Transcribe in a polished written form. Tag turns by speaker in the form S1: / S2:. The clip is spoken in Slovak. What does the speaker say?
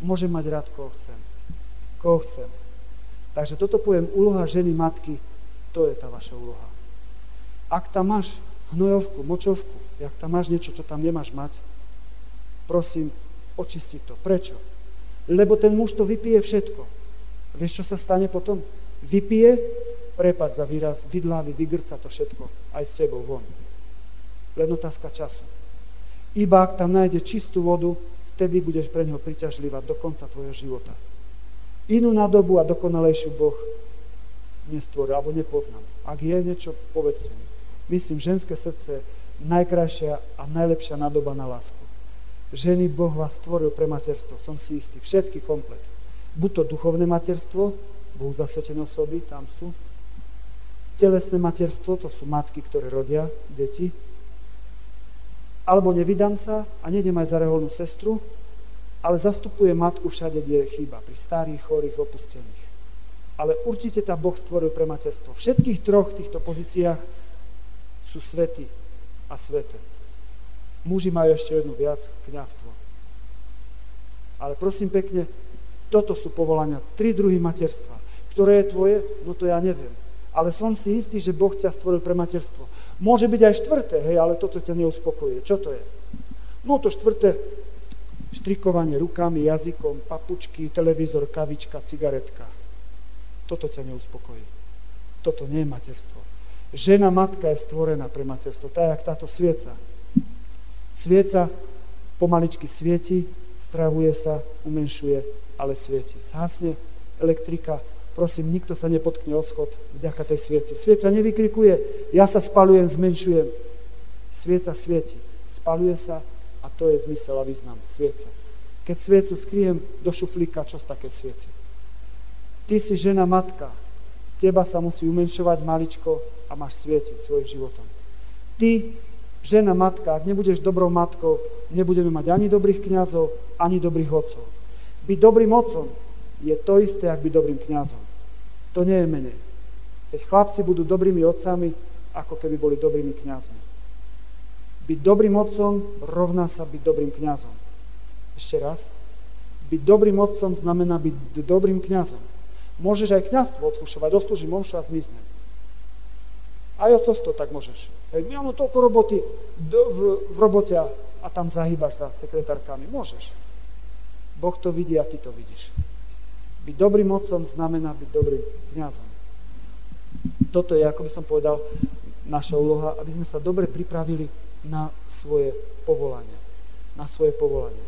S1: Môžem mať rád, koho chcem. Koho chcem. Takže toto poviem, úloha ženy, matky, to je tá vaša úloha. Ak tam máš hnojovku, močovku, ak tam máš niečo, čo tam nemáš mať, prosím, očisti to. Prečo? Lebo ten muž to vypije všetko. Vieš, čo sa stane potom? Vypije, prepáč za výraz, vydlávi, vygrca to všetko, aj s tebou von. Len otázka času. Iba ak tam nájde čistú vodu, vtedy budeš pre neho priťažlivá do konca tvojho života. Inú nádobu a dokonalejšiu Boh nestvoril, alebo nepoznám. Ak je niečo, povedzte mi. Myslím, ženské srdce je najkrajšia a najlepšia nádoba na lásku. Ženy, Boh vás stvoril pre materstvo, som si istý, všetky komplet. Buď to duchovné materstvo, Boh zasvetené osoby, tam sú. Telesné materstvo, to sú matky, ktoré rodia deti. Alebo nevydám sa a nejdem aj za reholnú sestru, ale zastupuje matku všade, kde je chýba, pri starých, chorých, opustených. Ale určite tá Boh stvoril pre materstvo. V všetkých troch týchto pozíciách sú svätí a sväté. Muži majú ešte jednu viac, kňazstvo. Ale prosím pekne, toto sú povolania, 3 druhy materstva. Ktoré je tvoje? No to ja neviem. Ale som si istý, že Boh ťa stvoril pre materstvo. Môže byť aj 4., hej, ale toto ťa neuspokojuje. Čo to je? No to 4. Štrikovanie rukami, jazykom, papučky, televízor, kavička, cigaretka. Toto ťa neuspokojí. Toto nie je materstvo. Žena, matka je stvorená pre materstvo. Tak, jak táto svieca. Svieca pomaličky svieti, stravuje sa, umenšuje, ale svieti. Zhasne elektrika, prosím, nikto sa nepotkne o schod vďaka tej svieci. Svieca nevykrikuje, ja sa spaľujem, zmenšujem. Svieca svieti, spaľuje sa a to je zmysel a význam, svieca. Keď sviecu skrijem do šuflíka, čo z také svieci? Ty si žena, matka, teba sa musí umenšovať maličko a máš svietiť svojim životom. Ty, žena, matka, ak nebudeš dobrou matkou, nebudeme mať ani dobrých kňazov, ani dobrých otcov. Byť dobrým otcom je to isté, ak byť dobrým kňazom. To nie je menej. Keď chlapci budú dobrými otcami, ako keby boli dobrými kňazmi. Byť dobrým otcom rovná sa byť dobrým kňazom. Ešte raz. Byť dobrým otcom znamená byť dobrým kňazom. Môžeš aj kňazstvo odfúšovať, odslúžiť omšu a zmizne. Aj ocovstvo tak môžeš. Ja mám toľko roboty v robote a tam zahýbaš za sekretárkami. Môžeš. Boh to vidí a ty to vidíš. Byť dobrým otcom znamená byť dobrým kňazom. Toto je, ako by som povedal, naša úloha, aby sme sa dobre pripravili na svoje povolanie. Na svoje povolanie.